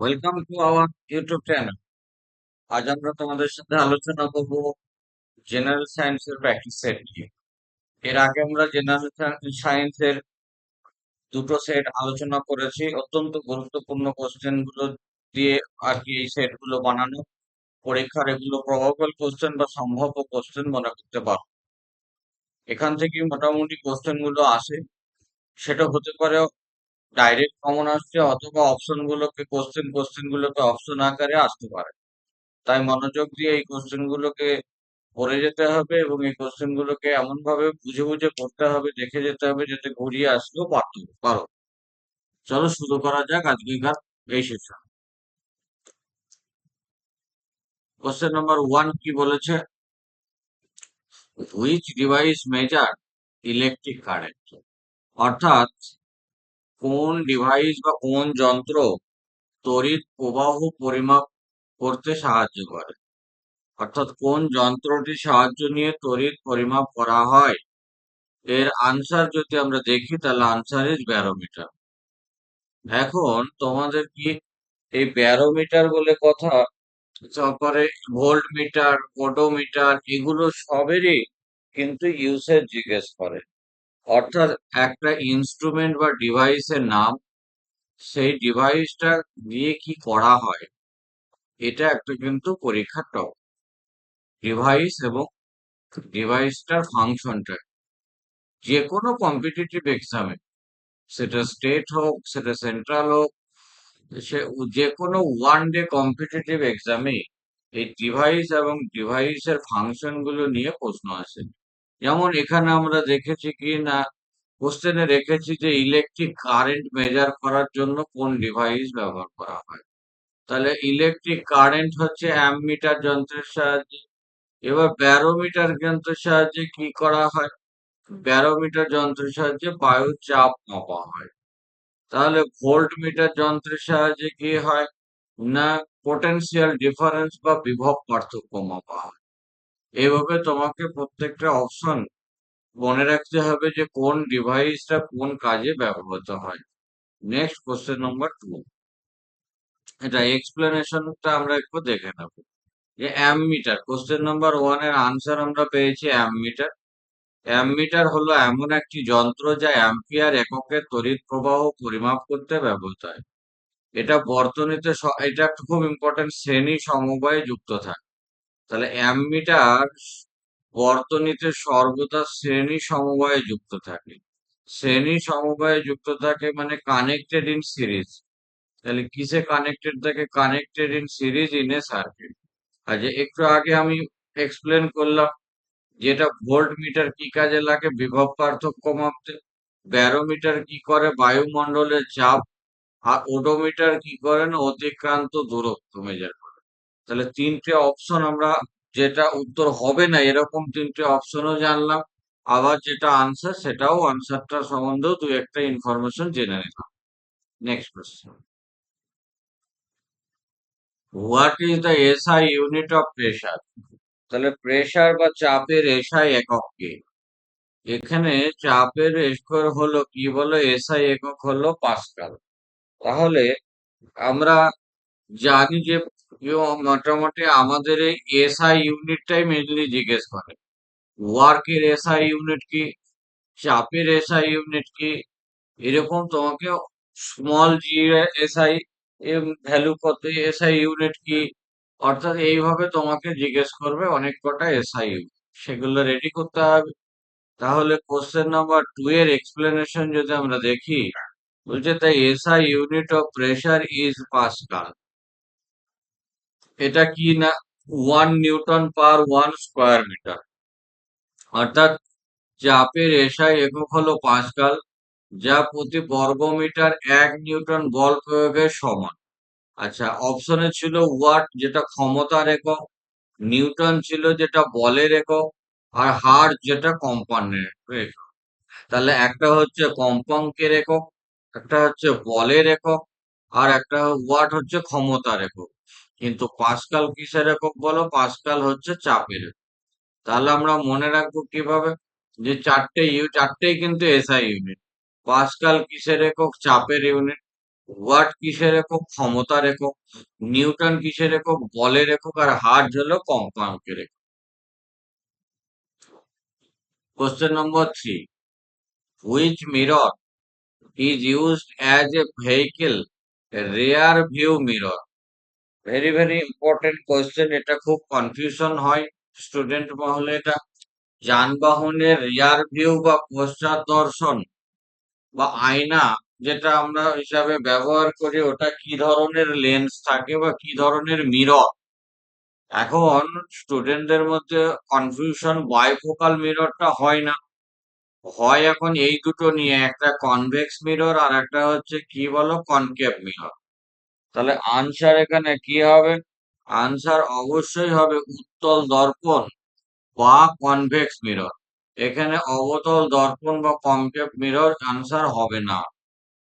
Welcome to our YouTube channel. আজ আমরা তোমাদের সাথে আলোচনা করব জেনারেল সায়েন্সের প্র্যাকটিস সেট নিয়ে। এর আগে আমরা জেনারেল সায়েন্সের দুটো সেট আলোচনা করেছি, অত্যন্ত গুরুত্বপূর্ণ কোশ্চেন গুলো দিয়ে আর কি এই সেট গুলো বানানো। পরীক্ষার এগুলো প্রবাবল কোশ্চেন বা সম্ভাব্য কোশ্চেন মনে করতে পারো। এখান থেকে মোটামুটি কোশ্চেন গুলো আসে, সেটা হতে পারে ডাইরেক্ট কমন আসছে, অথবা অপশন গুলোকে কোশ্চেন গুলোকে অপশন আকারে আসতে পারে। তাই মনোযোগ দিয়ে এই কোশ্চেন গুলোকে পড়ে যেতে হবে এবং এই কোশ্চেন গুলোকে এমন ভাবে বুঝে বুঝে পড়তে হবে, দেখে যেতে হবে যাতে ঘুরিয়ে আসলেও পারো। চলো শুরু করা যাক আজকের এই সেশন। কোশ্চেন নাম্বার 1 কি বলেছে? Which device measure electric current? অর্থাৎ কোন ডিভাইস বা কোন যন্ত্র তড়িৎ প্রবাহ পরিমাপ করতে সাহায্য করে। অর্থাৎ কোন যন্ত্রটি সাহায্য নিয়ে তড়িৎ পরিমাপ করা হয়। এর আনসার যদি আমরা দেখি তাহলে আনসার ইজ ব্যারোমিটার। এখন তোমাদের কি এই ব্যারোমিটার বলে কথা, তারপরে ভোল্ট মিটার, ওডোমিটার, এগুলো সবেরই কিন্তু ইউসেজ জিজ্ঞেস করে। অর্থাৎ একটা ইনস্ট্রুমেন্ট বা ডিভাইসের নাম, সেই ডিভাইসটা দিয়ে কি করা হয়, এটা একটা কিন্তু পরীক্ষার টপিক। ডিভাইস এবং ডিভাইসটার ফাংশনটা যে কোনো কম্পিটিটিভ এক্সামে, সেটা স্টেট হোক সেটা সেন্ট্রাল হোক, সে যে কোনো ওয়ান ডে কম্পিটিটিভ এক্সামে এই ডিভাইস এবং ডিভাইসের ফাংশন গুলো নিয়ে প্রশ্ন আসে। যেমন এখানে আমরা দেখেছি কি না, কোশ্চেনে রেখেছি যে ইলেকট্রিক কারেন্ট মেজার করার জন্য কোন ডিভাইস ব্যবহার করা হয়। তাহলে ইলেকট্রিক কারেন্ট হচ্ছে অ্যামমিটার যন্ত্রের সাহায্যে। এবার ব্যারোমিটার যন্ত্রের সাহায্যে কি করা হয়? ব্যারোমিটার যন্ত্রের সাহায্যে বায়ুর চাপ মাপা হয়। তাহলে ভোল্ট মিটার যন্ত্রের সাহায্যে কি হয় না, পোটেনশিয়াল ডিফারেন্স বা বিভব পার্থক্য মাপা হয়। এইভাবে তোমাকে প্রত্যেকটা অপশন মনে রাখতে হবে যে কোন ডিভাইসটা কোন কাজে ব্যবহৃত হয়। নেক্সট কোশ্চেন নাম্বার 2, এটা এক্সপ্লেনেশনটা আমরা একটু দেখে নেব। যে অ্যামমিটার, কোশ্চেন নাম্বার 1 এর আনসার আমরা পেয়েছি অ্যামমিটার। অ্যামমিটার হলো এমন একটি যন্ত্র যা অ্যাম্পিয়ার এককে তড়িৎ প্রবাহ পরিমাপ করতে ব্যবহৃত হয়। এটা বর্তনীতে এটা একটা খুব ইম্পর্টেন্ট, শ্রেণী সমবায়ে যুক্ত থাকে। তাহলে অ্যামমিটার বর্তনীতে সর্বদা শ্রেণী সমবায়ে যুক্ত থাকে। শ্রেণী সমবায়ে যুক্ত থাকে মানে কানেক্টেড ইন সিরিজ। তাহলে কিসে কানেক্টেড থাকে? Connected in series in a circuit. আর যে একটু আগে আমি এক্সপ্লেন করলাম, যেটা ভোল্ট মিটার কি কাজে লাগে? বিভব পার্থক্য মাপতে। ব্যারোমিটার কি করে? বায়ুমণ্ডলের চাপ। আর ওডোমিটার কি করে না, অতিক্রান্ত দূরত্ব মেজার করে। তাহলে তিনটে অপশন আমরা, যেটা উত্তর হবে না এরকম তিনটে অপশনও জানলাম, আবার যেটা আনসার সেটাও, আনসারটা সম্বন্ধেও দু একটা ইনফরমেশন জেনে নিলাম। Next question, what is the SI unit of pressure? তাহলে প্রেসার বা চাপের এসআই একক কি? এখানে চাপের একক হলো কি বলো, এসআই একক হলো পাস্কাল। তাহলে আমরা জানি যে মোটামুটি আমাদের এই এসআই ইউনিটটাই মেনলি জিজ্ঞেস করে। ওয়ার্কের এসআই ইউনিট কি, চাপের এসআই ইউনিট কি, এরকম তোমাকে স্মল জি এসআই ভ্যালু কত, এসআই ইউনিট কি, অর্থাৎ এইভাবে তোমাকে জিজ্ঞেস করবে অনেক কটা এসআই ইউনিট, সেগুলো রেডি করতে হবে। তাহলে কোশ্চেন নাম্বার 2 এর এক্সপ্লেনেশন যদি আমরা দেখি, বলছে তাই SI unit of pressure is Pascal. এটা কি না, 1 নিউটন পার 1 স্কোয়ার মিটার। অর্থাৎ চাপের এসআই একক হলো পাস্কাল, যা প্রতি বর্গমিটার 1 নিউটন বল প্রয়োগের সমান। আচ্ছা, অপশনে ছিল ওয়াট যেটা ক্ষমতার একক, নিউটন ছিল যেটা বলের একক, আর হার্জ যেটা কম্পাঙ্কের একক। তাহলে একটা হচ্ছে কম্পাঙ্কের একক, একটা হচ্ছে বলের একক, আর একটা ওয়াট হচ্ছে ক্ষমতার একক। কিন্তু পাস্কাল কিসের একক বলো? পাস্কাল হচ্ছে চাপের একক। তাহলে আমরা মনে রাখবো কিভাবে, যে চারটেই কিন্তু এসআই ইউনিট। পাস্কাল কিসের একক? চাপের ইউনিট। ওয়াট কিসের একক? ক্ষমতার একক। নিউটন কিসের একক? বলের একক। আর হার্জ হলো কম্পাঙ্কের একক। Question number 3, which mirror is used as a vehicle rear view mirror? Very very important question, এটা খুব কনফিউশন হয় স্টুডেন্ট মহলে। এটা যানবাহনের রিয়ার ভিউ বা পশ্চাৎ দর্শন বা আয়না যেটা আমরা হিসাবে ব্যবহার করি, ওটা কি ধরনের লেন্স থাকে বা কি ধরনের মিরর? এখন স্টুডেন্টদের মধ্যে কনফিউশন বাইফোকাল মিররটা হয় না, হয় এখন এই দুটো নিয়ে, একটা কনভেক্স মিরর আর একটা হচ্ছে কি বলো, কনকেভ মিরর। তাহলে আনসার এখানে কি হবে? আনসার অবশ্যই হবে উত্তল দর্পণ বা কনভেক্স মিরর। এখানে অবতল দর্পণ বা কনকেভ মিরর আনসার হবে না।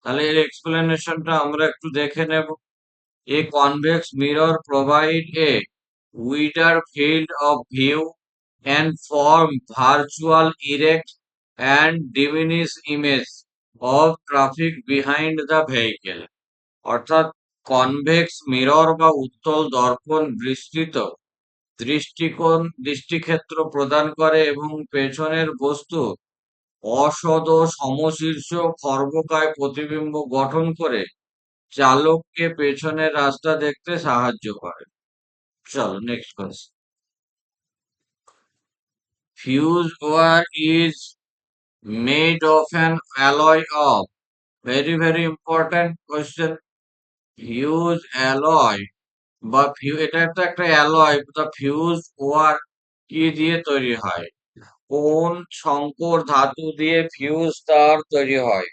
তাহলে এর এক্সপ্লেনেশনটা আমরা একটু দেখে নেব। A convex mirror provide a wider field of view and form virtual erect and diminished image of traffic behind the vehicle. অর্থাৎ কনভেক্স মিরর বা উত্তল দর্পণ বিস্তৃত দৃষ্টিক্ষেত্র প্রদান করে এবং পেছনের বস্তু অসদ সমশীর্ষ খর্বকায় প্রতিবিম্ব গঠন করে চালককে পেছনের রাস্তা দেখতে সাহায্য করে। চলো next question. Fuse wire is made of an alloy of, very very important question. Fuse alloy বা এটা একটা একটা অ্যালয়, তা ফিউজ ওয়্যার কি দিয়ে তৈরি হয়? কোন সংকর ধাতু দিয়ে ফিউজ তার তৈরি হয়?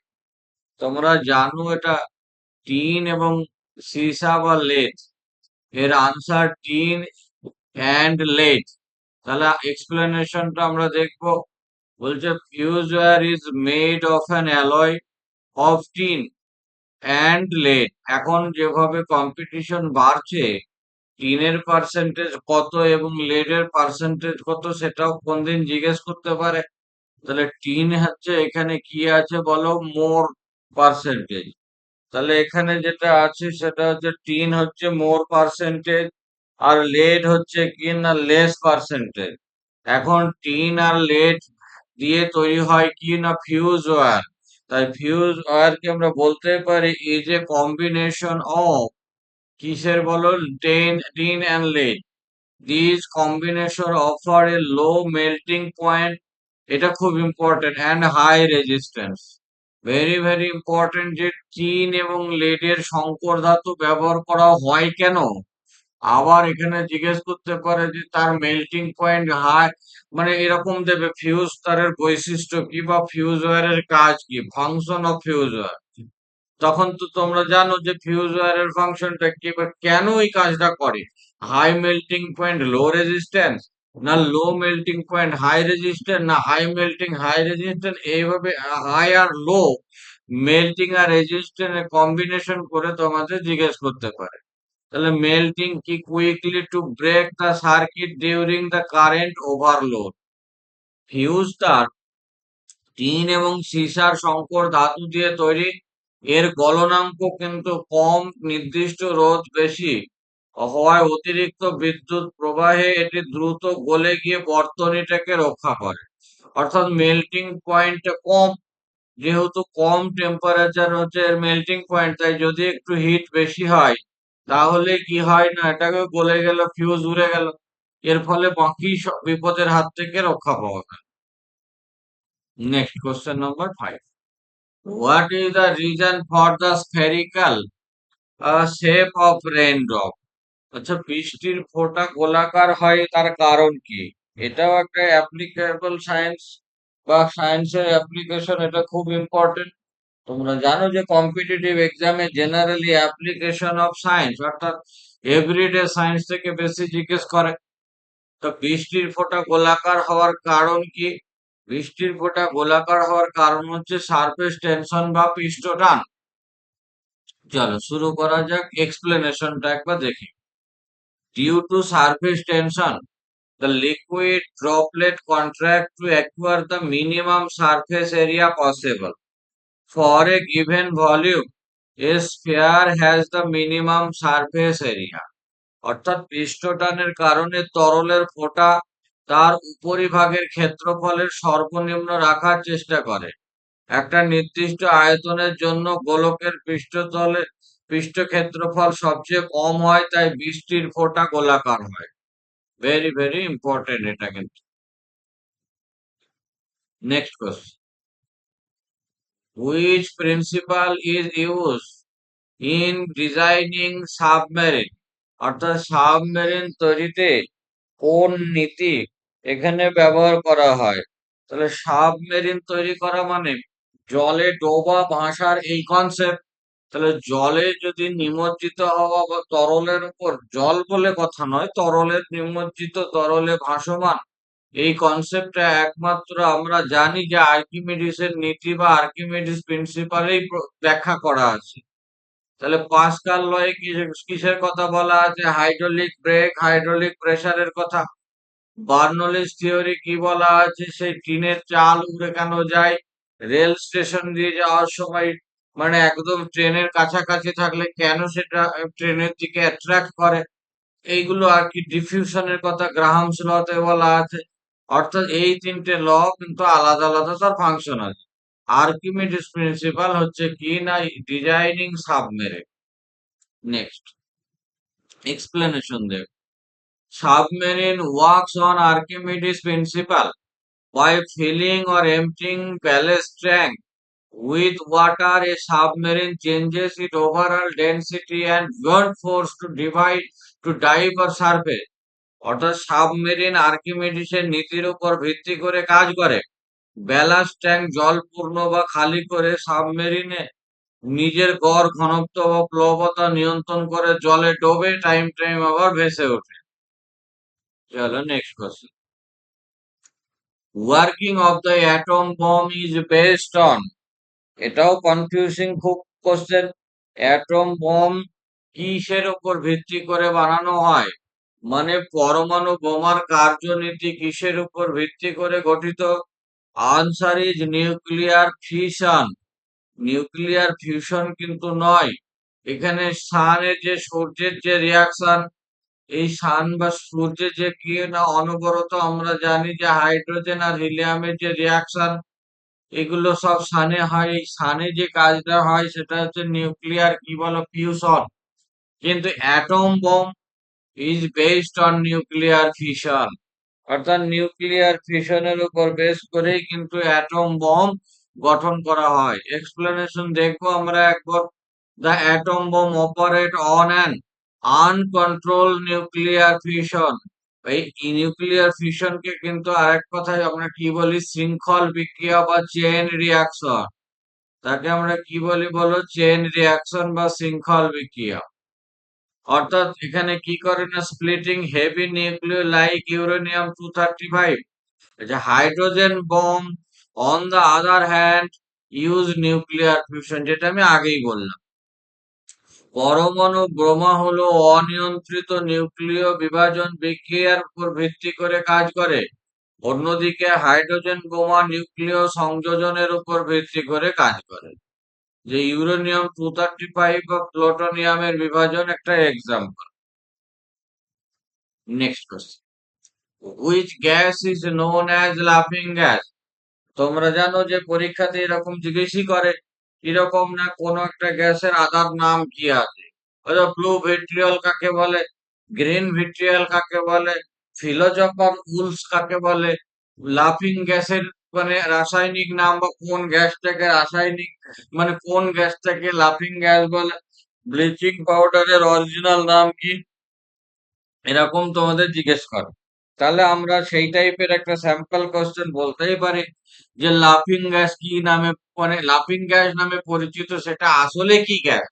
তোমরা জানো এটা টিন এবং সীসা বা লেড। এর আনসার টিন অ্যান্ড লেড। তাহলে এক্সপ্লেনেশনটা আমরা দেখবো। বলছে fuse wire is made of an alloy of tin and lead. এখন যেভাবে কম্পিটিশন বাড়ছে, টিনের পার্সেন্টেজ কত এবং লেডের পার্সেন্টেজ কত সেটাও কোনদিন জিজ্ঞেস করতে পারে। তাহলে টিন হচ্ছে এখানে কি আছে বলো, মোর পার্সেন্টেজ। তাহলে এখানে যেটা আছে সেটা হচ্ছে টিন হচ্ছে মোর পার্সেন্টেজ আর লেড হচ্ছে কি না লেস পার্সেন্টেজ। এখন টিন আর লেড দিয়ে তৈরি হয় কি না ফিউজ ওয়্যার। তাই ফিউজ ওয়্যারকে আমরা বলতে পারি ইজ এ কম্বিনেশন অফ কিসের বলো, tin and lead. This combination offer a low melting point, এটা খুব important, and high resistance. Very very important যে টিন এবং লেডের সংকর ধাতু ব্যবহার করা হয় কেন। আবার এখানে জিজ্ঞেস করতে পারে যে তার মেল্টিং পয়েন্ট হাই, মানে এরকম দেবে ফিউজ তারের বৈশিষ্ট্য কি বা ফিউজ ওয়্যারের কাজ কি, ফাংশন অফ ফিউজ ওয়্যার। তখন তো তোমরা জানো যে ফিউজ ওয়্যারের ফাংশনটা কি বা কেন এই কাজটা করে। High melting point low resistance, না low melting point high resistance, না হাই মেল্টিং হাই রেজিস্ট্যান্স, এইভাবে হাই আর লো মেল্টিং আর রেজিস্ট্যান্স কম্বিনেশন করে তোমাদের জিজ্ঞেস করতে পারে। তাহলে মেল্টিং কি quickly to break the circuit during the current overload. Fuse তার টিন এবং সীসার সংকর ধাতু দিয়ে তৈরি। এর গলনাঙ্ক কিন্তু কম, নির্দিষ্ট রোধ বেশি হওয়ায় অতিরিক্ত বিদ্যুৎ প্রবাহে এটি দ্রুত গলে গিয়ে বর্তনীটাকে রক্ষা করে। অর্থাৎ মেল্টিং পয়েন্ট কম, যেহেতু কম টেম্পারেচার হচ্ছে এর মেল্টিং পয়েন্ট, তাই যদি একটু হিট বেশি হয় তাহলে কি হয় না এটাকে গলে গেল, ফিউজ উড়ে গেল। এর ফলে বাকি সব বিপদের হাত থেকে রক্ষা পাওয়া যায়। Next question number 5, what is the reason for the spherical shape of raindrop? আচ্ছা, বৃষ্টির ফোঁটা গোলাকার হয় তার কারণ কি? এটাও একটা অ্যাপ্লিকেবল সায়েন্স বা সায়েন্সের অ্যাপ্লিকেশন, এটা খুব ইম্পর্টেন্ট। তোমরা জানো যে কম্পিটিটিভ এক্সামে জেনারেলি অ্যাপ্লিকেশন অফ সায়েন্স অর্থাৎ এভরিডে সায়েন্স থেকে বেশি জিজ্ঞেস করে। তো বৃষ্টির ফোঁটা গোলাকার হওয়ার কারণ কি? বৃষ্টির ফোঁটা গোলাকার হওয়ার কারণ হচ্ছে সারফেস টেনশন বা পৃষ্ঠটান। চলো শুরু করা যাক, এক্সপ্লেনেশনটা একবার দেখি। Due to surface tension, the liquid droplet contract to acquire the minimum surface area possible for a given volume. A sphere has the minimum surface area. অর্থাৎ পৃষ্ঠটানের কারণে তরলের ফোঁটা তার উপরিভাগের ক্ষেত্রফলের সর্বনিম্ন রাখার চেষ্টা করে। একটা নির্দিষ্ট আয়তনের জন্য গোলকের পৃষ্ঠ ক্ষেত্রফল সবচেয়ে কম হয়, তাই বৃষ্টির ফোঁটা গোলাকার হয়। ভেরি ভেরি ইম্পর্টেন্ট এটা কিন্তু। Next question, which principal is use in designing submarine? অর্থাৎ সাবমেরিন তৈরিতে কোন নীতি এখানে ব্যবহার করা হয়? তাহলে সাবমেরিন তৈরি করা মানে জলে ডোবা ভাসার এই কনসেপ্ট। তাহলে জলে যদি নিমজ্জিত হওয়া বা তরলের উপর, জল বলে কথা নয়, তরলের নিমজ্জিত, তরলে ভাসমান, এই কনসেপ্টটা একমাত্র আমরা জানি যে আর্কিমিডিসের নীতি বা আর্কিমিডিস প্রিন্সিপালেই ব্যাখ্যা করা আছে। তাহলে পাস্কাল লয়ে কিসের কথা বলা আছে? হাইড্রোলিক ব্রেক, হাইড্রোলিক প্রেসারের কথা। বার্নৌলিস থিওরি কি বলা আছে? সেই টিনের চাল উড়ে কেন যায়? রেল স্টেশন দিয়ে যাওয়ার সময়, মানে একদম ট্রেনের কাছাকাছি থাকলে কেন সেটা ট্রেনের দিকে অ্যাট্রাক্ট করে? এইগুলো আর কি ডিফিউশনের কথা গ্রাহামস লতে বলা আছে। অর্থাৎ এই তিনটে ল কিন্তু আলাদা আলাদা তার ফাংশন আছে। আর্কিমিডিস প্রিন্সিপাল হচ্ছে কি না ডিজাইনিং সাবমেরিন। নেক্সট এক্সপ্লেনেশন দেব। Submarine works on Archimedes' principle by filling or emptying ballast tank with water. A submarine changes its overall density and buoyant force to dive or surface. অর্থাৎ submarine আর্কিমিডিসের নীতির উপর ভিত্তি করে কাজ করে। Ballast tank জলপূর্ণ বা খালি করে সাবমেরিনে নিজের গড় ঘনত্ব বা প্লবতা নিয়ন্ত্রণ করে জলে ডোবে, টাইম টাইম আবার ভেসে ওঠে। চলো next question, working of the atom bomb is based on. এটাও কনফিউজিং খুব কোশ্চেন। অ্যাটম বম কিসের উপর ভিত্তি করে বানানো হয়? মানে পরমাণু বোমার কার্যনীতি কিসের উপর ভিত্তি করে গঠিত? Answer is nuclear fission. Nuclear fusion কিন্তু নয়। এখানে সানের যে সূর্যের যে রিয়াকশন, এই সান বা সূর্যে যে কি না অনবরত আমরা জানি যে হাইড্রোজেন আর হিলিয়ামের যে রিয়াকশন, এগুলো সব সানে হয়। এই সানে যে কাজটা হয় সেটা হচ্ছে নিউক্লিয়ার কি বলো ফিউশন। কিন্তু atom bomb is based on nuclear fission. অর্থাৎ নিউক্লিয়ার ফিশনের উপর বেস করেই কিন্তু অ্যাটম বম গঠন করা হয়। এক্সপ্লেনেশন দেখবো আমরা একবার। The atom bomb operate on an uncontrol nuclear fission. এই নিউক্লিয়ার ফিশনকে কিন্তু আরেক কথায় আমরা কি বলি? শৃঙ্খল বিক্রিয়া বা চেইন রিয়াকশন। তাকে আমরা কি বলি বলো? চেইন রিয়াকশন বা শৃঙ্খল বিক্রিয়া। অর্থাৎ এখানে কি করে না, splitting heavy nuclei like uranium 235। যে hydrogen bomb on the other hand use nuclear fusion, যেটা আমি আগেই বললাম। পরমাণু বোমা হলো অনিয়ন্ত্রিত নিউক্লিয় বিভাজন বিক্রিয়ার উপর ভিত্তি করে কাজ করে। অন্যদিকে হাইড্রোজেন বোমা নিউক্লিয় সংযোজনের উপর ভিত্তি করে কাজ করে। যে ইউরেনিয়াম 235 বা প্লুটোনিয়ামের বিভাজন একটা example. Next question, which gas is known as লাফিং গ্যাস? তোমরা জানো যে পরীক্ষাতে এরকম জিজ্ঞেসই করে, এরকম না কোন একটা গ্যাসের আদার নাম কি আছে। ব্লু ভিট্রিয়ল কাকে বলে? গ্রিন ভিট্রিয়ল কাকে বলে? ফিলোজফার উলস কাকে বলে? লাফিং গ্যাসের মানে রাসায়নিক নাম বা কোন গ্যাসটাকে রাসায়নিক, মানে কোন গ্যাসটাকে লাফিং গ্যাস বলে? ব্লিচিং পাউডারের অরিজিনাল নাম কি? এরকম তোমাদের জিজ্ঞেস করে। তাহলে আমরা সেই টাইপের একটা স্যাম্পল কোশ্চেন বলতেই পারি যে লাফিং গ্যাস কি নামে, মানে লাফিং গ্যাস নামে পরিচিত, সেটা আসলে কি গ্যাস?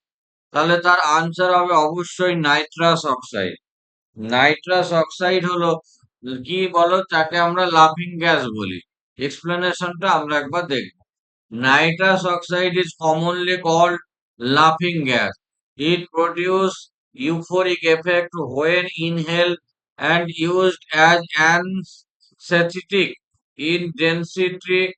তাহলে তার আনসার হবে অবশ্যই নাইট্রাস অক্সাইড। নাইট্রাস অক্সাইড হলো কি বলো, তাকে আমরা লাফিং গ্যাস বলি। এক্সপ্লেনেশনটা আমরা একবার দেখব। Nitrous oxide is commonly called laughing gas. It produces euphoric effect when inhaled and used as anesthetic in dentistry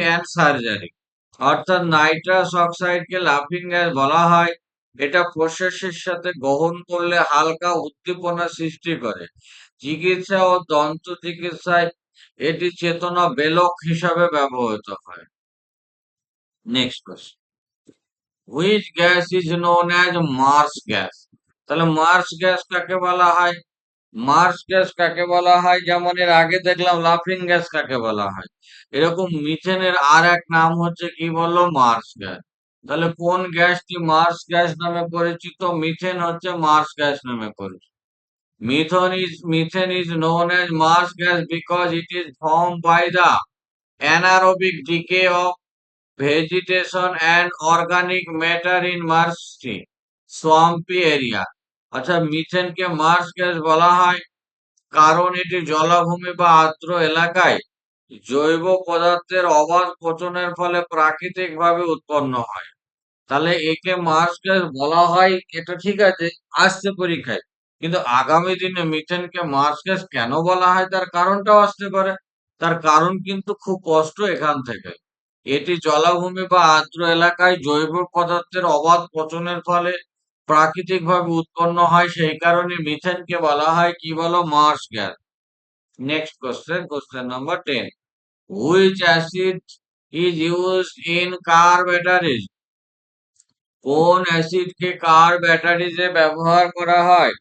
and surgery. অর্থাৎ নাইট্রাস অক্সাইডকে লাফিং গ্যাস বলা হয়। এটা প্রশ্বাসের সাথে গ্রহণ করলে হালকা উদ্দীপনা সৃষ্টি করে। চিকিৎসা ও দন্ত চিকিৎসায় এটি চেতনা বেলক হিসাবে ব্যবহৃত হয়। Next question, which gas is known as Mars gas? তাহলে মার্স গ্যাস কাকে বলা হয়? মার্স গ্যাস কাকে বলা হয়, যেমন এর আগে দেখলাম লাফিং গ্যাস কাকে বলা হয়, এরকম মিথেনের আর এক নাম হচ্ছে কি বললো, মার্স গ্যাস। তাহলে কোন গ্যাসটি মার্স গ্যাস নামে পরিচিত? মিথেন হচ্ছে মার্স গ্যাস নামে পরিচিত। Methane is known as Mars gas because it is formed by the anaerobic decay of vegetation and organic matter in marshy swampy area। আচ্ছা, মিথেনকে মার্স গ্যাস বলা হয় কারণ এটি জলাভূমি বা আর্দ্র এলাকায় জৈব পদার্থের অবাধ পচনের ফলে প্রাকৃতিকভাবে উৎপন্ন হয়। তাহলে একে মার্স গ্যাস বলা হয়, এটা ঠিক আছে, আসছে পরীক্ষায়। কিন্তু আগামী দিনে মিথেনকে মার্স গ্যাস কেন বলা হয় তার কারণটাও আসতে পারে। তার কারণ কিন্তু খুব স্পষ্ট এখান থেকে। এটি জলাভূমি বা আর্দ্র এলাকায় জৈব পদার্থের অবাধ পচনের ফলে প্রাকৃতিকভাবে উৎপন্ন হয়, সেই কারণে মিথেনকে বলা হয় কি বলো, Mars gas. Next question, question number 10, which acid is used in car batteries? কোন অ্যাসিডকে কার ব্যাটারিজে ব্যবহার করা হয়?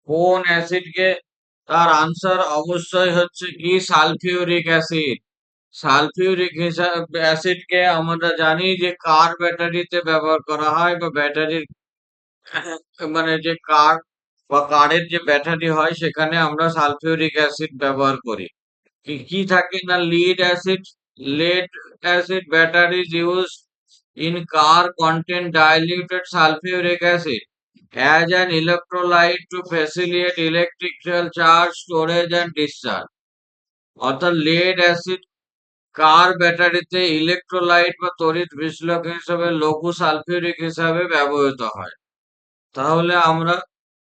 কোন অ্যাসিডকে? তার আনসার অবশ্যই হচ্ছে কি, সালফিউরিক অ্যাসিড। সালফিউরিক অ্যাসিডকে আমরা জানি যে কার ব্যাটারিতে ব্যবহার করা হয়, বা ব্যাটারির মানে যে কার বা কারের যে ব্যাটারি হয় সেখানে আমরা সালফিউরিক অ্যাসিড ব্যবহার করি। কি কি থাকে না, lead acid. lead acid batteries used in car contain diluted sulfuric acid as an electrolyte to facilitate electrical charge storage and discharge। অর্থাৎ lead acid কার ব্যাটারিতে ইলেকট্রোলাইট বা তড়িৎ বিশ্লেষক হিসেবে লঘু সালফিউরিক হিসাবে ব্যবহৃত হয়। তাহলে আমরা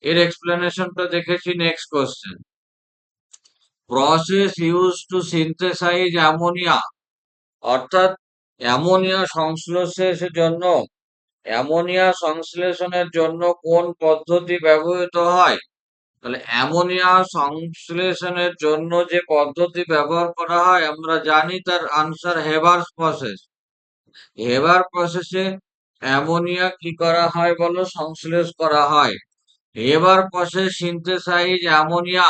এর এক্সপ্লেনেশনটা দেখেছি। Next question, process use to synthesise ammonia. অর্থাৎ অ্যামোনিয়া সংশ্লেষণের জন্য কোন পদ্ধতি ব্যবহৃত হয়? তাহলে অ্যামোনিয়া সংশ্লেষণের জন্য যে পদ্ধতি ব্যবহার করা হয় আমরা জানি, তার আনসার হেবার্স প্রসেস। হেবার প্রসেসে অ্যামোনিয়া কি করা হয় বলো, সংশ্লেষ করা হয়। Haber process synthesise ammonia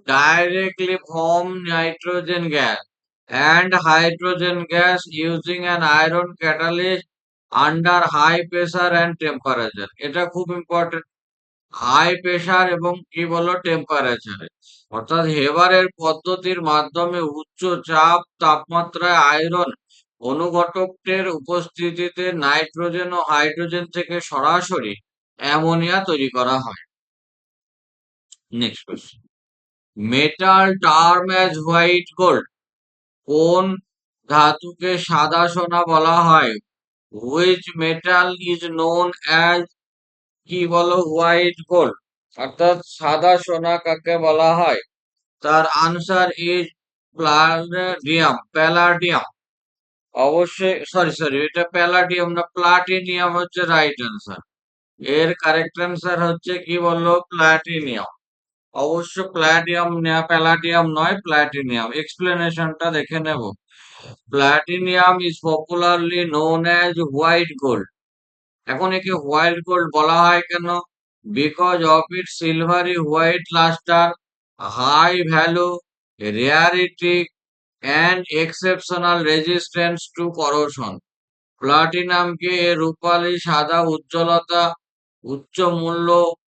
directly from nitrogen gas and hydrogen gas using an iron catalyst under high pressure and temperature। এটা খুব ইম্পর্টেন্ট, হাই প্রেসার এবং কি বলো, টেম্পারেচারে। অর্থাৎ হেবারের পদ্ধতির মাধ্যমে উচ্চ চাপ তাপমাত্রায় আয়রন অনুঘটকের উপস্থিতিতে নাইট্রোজেন ও হাইড্রোজেন থেকে সরাসরি অ্যামোনিয়া তৈরি করা হয়। Next question, metal term as white gold. কোন ধাতুকে সাদা সোনা বলা হয়? Which metal is known as কি বলো, হোয়াইট গোল্ড। অর্থাৎ সাদা সোনা কাকে বলা হয়? তার আনসার ইজ প্যালাডিয়াম। প্যালাডিয়াম অবশ্যই, সরি সরি, এটা প্যালাডিয়াম না, প্লাটিনিয়াম হচ্ছে রাইট আনসার। এর কারেক্ট আনসার হচ্ছে কি বললো, প্লাটিনিয়াম। অবশ্য প্ল্যাটিনাম, প্যালাডিয়াম নয়, প্লাটিনিয়াম। এক্সপ্লেনেশনটা দেখে নেব। Platinum is popularly known as white gold. এখন একে হোয়াইট গোল্ড বলা হয় কেন? Because of it silvery white lustre, high value, rarity and exceptional resistance to corrosion. প্লাটিনামকে এর রূপালী সাদা উজ্জ্বলতা, উচ্চ মূল্য,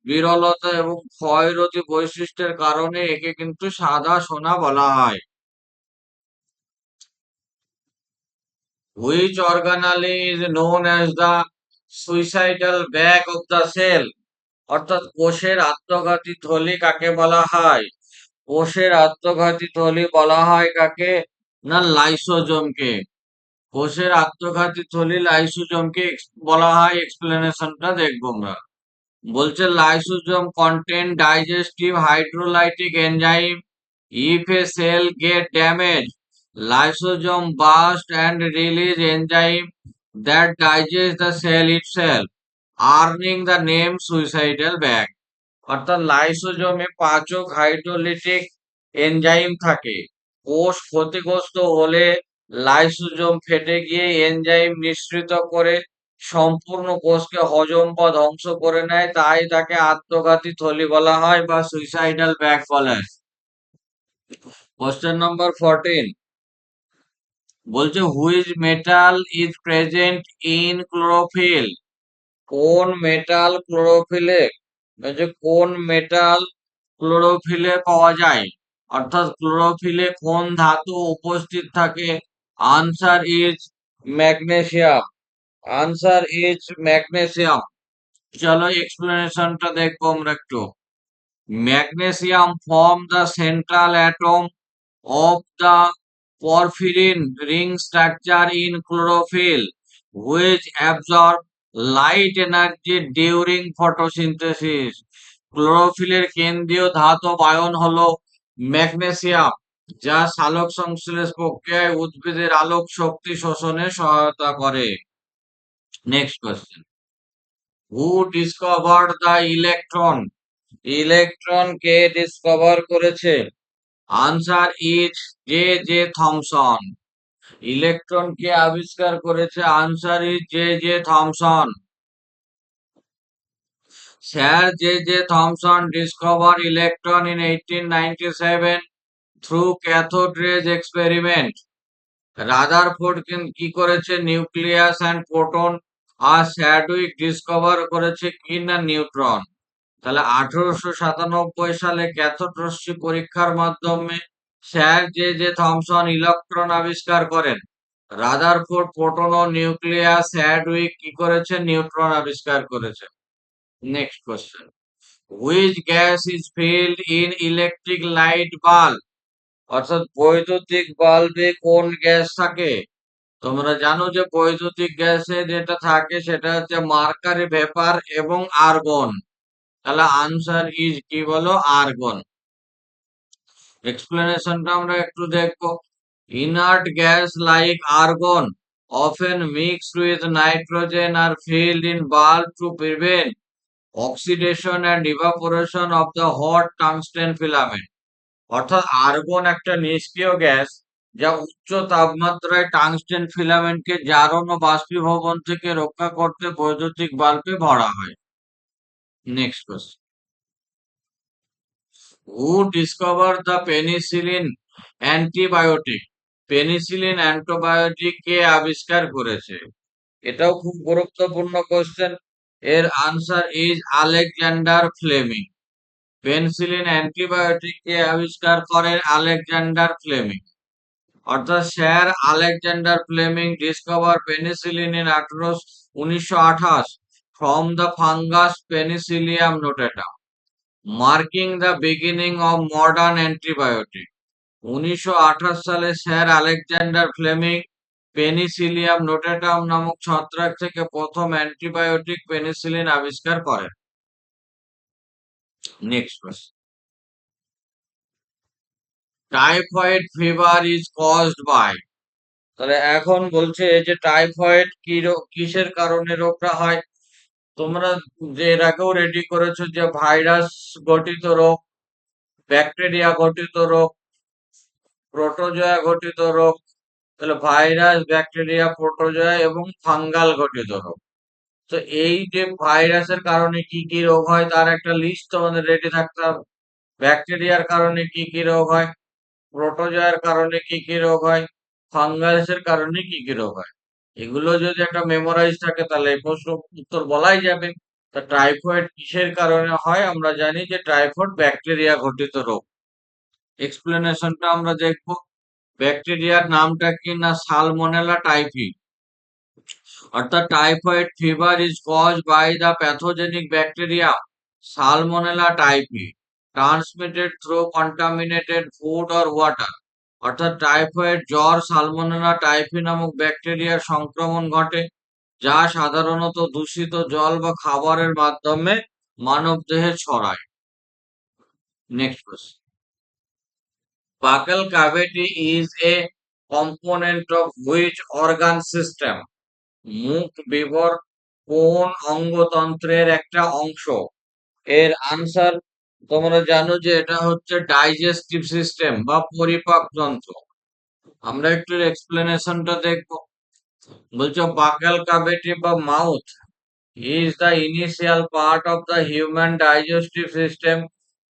বিরলতা এবং ক্ষয়রোধী বৈশিষ্ট্যের কারণে একে কিন্তু সাদা সোনা বলা হয়। Which organelle is known as the suicidal bag of the cell. অর্থাৎ কোষের আত্মঘাতী থলি কাকে বলা হয়? কোষের আত্মঘাতী থলি বলা হয় কাকে? না, লাইসোজোমকে। কোষের আত্মঘাতী থলি লাইসোজোমকে বলা হয়। এক্সপ্লেনেশনটা দেখবো আমরা। বলছে lysosome contain digestive hydrolytic enzyme. If a cell get damage Lysosome burst and release enzyme that digest the cell itself, earning the name suicidal bag. অর্থাৎ লাইসোজোমে পাচক হাইড্রোলিটিক এনজাইম থাকে। কোষ ক্ষতিগ্রস্ত হলে লাইসোজোম ফেটে গিয়ে এনজাইম নিঃসৃত করে সম্পূর্ণ কোষকে হজম বা ধ্বংস করে নেয়, তাই তাকে আত্মঘাতী থলি বলা হয় বা সুইসাইডাল ব্যাগ বলা হয়। কোশ্চেন নম্বর 14 বলছে which metal is present in chlorophyll. কোন মেটাল ক্লোরোফিলে, কোন মেটাল ক্লোরোফিলে পাওয়া যায়, অর্থাৎ ক্লোরোফিলে কোন ধাতু উপস্থিত থাকে। Answer is magnesium. Answer is magnesium. চলো এক্সপ্লেনেশনটা দেখবো আমরা একটু। Magnesium form the central atom of the porphyrin ring structure in chlorophyll, which absorb light energy during photosynthesis. ক্লোরোফিলের কেন্দ্রীয় ধাতব আয়ন হলো ম্যাগনেসিয়াম, যা সালোক সংশ্লেষ প্রক্রিয়ায় উদ্ভিদের আলোক শক্তি শোষণে সহায়তা করে। Next question, who discovered the electron. Electron কে ডিসকভার করেছে। Answer is J J Thomson. Electron কে আবিষ্কার করেছে। Answer is J J Thomson. Sir J J Thomson discover electron in 1897 through cathode rays experiment. Rutherford কি করেছে, nucleus and proton. আর Chadwick discover করেছে কি না, নিউট্রন। তাহলে 1897 সালে ক্যাথোড রশ্মি পরীক্ষার মাধ্যমে sir J J Thomson electron আবিষ্কার করেন। রাদারফোর্ড প্রোটন ও নিউক্লিয়াস, স্যাডউইক কি করেছে, নিউট্রন আবিষ্কার করেছে। Next question, which gas is field in electric light bulb. অর্থাৎ বৈদ্যুতিক বাল্বে কোন গ্যাস থাকে। তোমরা জানো যে বৈদ্যুতিক গ্যাসে যেটা থাকে সেটা হচ্ছে মার্কারি ভেপার এবং আর্গন। তাহলে আনসার ইজ কি বলো, আর্গন। এক্সপ্লেনেশনটা আমরা একটু দেখবো। Inert gas like argon often mixed with nitrogen are filled in bulb to prevent oxidation and evaporation of the hot tungsten filament. অর্থাৎ আর্গন একটা নিষ্ক্রিয় গ্যাস যা উচ্চ তাপমাত্রায় টাংস্টেন ফিলামেন্টকে জারণ ও বাষ্পীভবন থেকে রক্ষা করতে বৈদ্যুতিক বাল্বে ভরা হয়। Next question, who discover the penicillin antibiotic. Penicillin antibiotic কে আবিষ্কার করেছে। এটাও খুব গুরুত্বপূর্ণ কোশ্চেন। এর answer is Alexander Fleming. Penicillin antibiotic কে আবিষ্কার করেন আলেকজান্ডার ফ্লেমিং। অর্থাৎ sir Alexander Fleming discover penicillin in 1928 from the fungus penicillium notatum, marking the beginning of modern antibiotic. 1928 সালে sir Alexander Fleming penicillium notatum নামক ছত্রাক থেকে প্রথম অ্যান্টিবায়োটিক পেনিসিলিন আবিষ্কার করেন। Next question, typhoid fever is caused by. তাহলে এখন বলছে যে টাইফয়েড কিসের কারণে রোগটা হয়। তোমরা যে এর আগেও রেডি করেছো যে ভাইরাস গঠিত রোগ, ব্যাকটেরিয়া গঠিত রোগ, প্রোটোজোয়া গঠিত রোগ। তাহলে ভাইরাস, ব্যাকটেরিয়া, প্রোটোজোয়া এবং ফাঙ্গাল গঠিত রোগ। তো এই যে ভাইরাসের কারণে কি কি রোগ হয় তার একটা লিস্ট তোমাদের রেডি থাকতে হবে। ব্যাকটেরিয়ার কারণে কি কি রোগ হয়, প্রোটোজোয়ার কারণে কি কি রোগ হয়, ফাঙ্গাসের কারণে কি কি রোগ হয়। এগুলো যদি একটা মেমোরাইজ থাকে তাহলে এই প্রশ্ন উত্তর বলাই যাবে। তা টাইফয়েড কিসের কারণে হয়, আমরা জানি যে টাইফয়েড ব্যাকটেরিয়া ঘটিত রোগ। এক্সপ্লেনেশনটা আমরা দেখবো। ব্যাকটেরিয়ার নামটা কি না, সালমোনেলা টাইফি। অর্থাৎ typhoid fever is cause by the pathogenic bacteria Salmonella typhi, transmitted through contaminated food or water. অর্থাৎ টাইফয়েড জ্বর সালমোনেলা টাইফি নামক ব্যাকটেরিয়ার সংক্রমণ ঘটে, যা সাধারণত দূষিত জল বা খাবারের মাধ্যমে মানবদেহে ছড়ায়। Next question, buccal cavity is a component of which organ system? মুখ বিবর কোন অঙ্গতন্ত্রের একটা অংশ? এর আনসার তোমরা জানো যে এটা হচ্ছে ডাইজেস্টিভ সিস্টেম বা পরিপাক তন্ত্র। আমরা একটু এক্সপ্লেনেশনটা দেখবো। বলছো বাকাল ক্যাভিটি বা mouth is the initial part of the human digestive system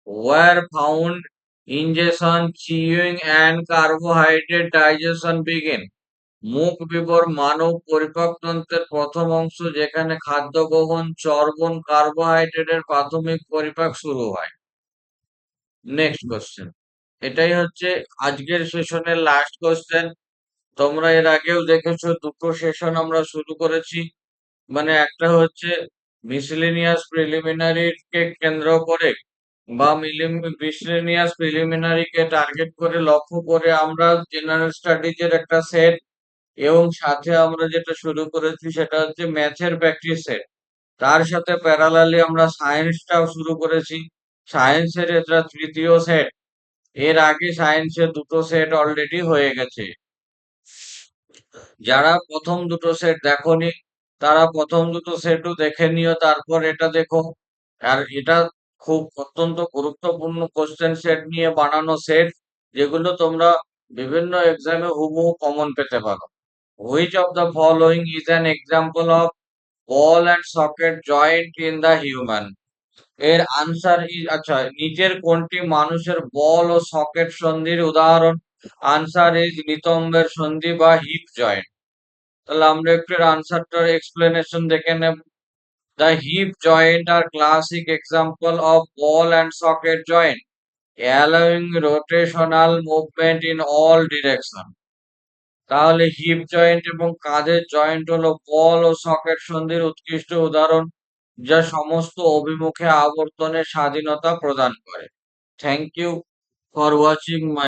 where found ingestion, chewing and carbohydrate digestion begin. মুখ বিবর মানব পরিপাকতন্ত্রের প্রথম অংশ যেখানে খাদ্য গ্রহণ, চর্বণ, কার্বোহাইড্রেটের প্রাথমিক পরিপাক শুরু হয়। নেক্সট কোশ্চেন, এটাই হচ্ছে আজকের সেশনের লাস্ট কোশ্চেন। তোমরা এর আগেও দেখেছো দুটো সেশন আমরা শুরু করেছি, মানে একটা হচ্ছে মিসেলেনিয়াস প্রিলিমিনারি কে কেন্দ্র করে বা মিসেলেনিয়াস প্রিলিমিনারি কে টার্গেট করে লক্ষ্য করে আমরা জেনারেল স্টাডিজ এর একটা সেট, এবং সাথে আমরা যেটা শুরু করেছি সেটা হচ্ছে ম্যাথের প্র্যাকটিস সেট। তার সাথে প্যারালালি আমরা সায়েন্সটাও শুরু করেছি। সায়েন্সের এটা তৃতীয় সেট। এর আগে সায়েন্সের দুটো সেট অলরেডি হয়ে গেছে। যারা প্রথম দুটো সেট দেখোনি তারা প্রথম দুটো সেটও দেখে নিও, তারপর এটা দেখো। আর এটা খুব অত্যন্ত গুরুত্বপূর্ণ কোশ্চেন সেট নিয়ে বানানো সেট, যেগুলো তোমরা বিভিন্ন এক্সামে হুবহু কমন পেতে পারো। Which of the following is an example of ball and socket joint in the human? এর আনসার ইজ, আচ্ছা, নিচের কোনটি মানুষের বল ও সকেট সন্ধির উদাহরণ? আনসার ইজ নিতম্বের সন্ধি বা হিপ জয়েন্ট। তাহলে আমরা একটু এর আনসারটার এক্সপ্লেনেশন দেখে নেব। The hip joint are classic example of ball and socket joint, allowing rotational movement in all direction. তাহলে হিপ জয়েন্ট এবং কাঁধের জয়েন্ট হলো বল ও সকেট সন্ধির উৎকৃষ্ট উদাহরণ, যা সমস্ত অভিমুখে আবর্তনের স্বাধীনতা প্রদান করে। Thank you for watching my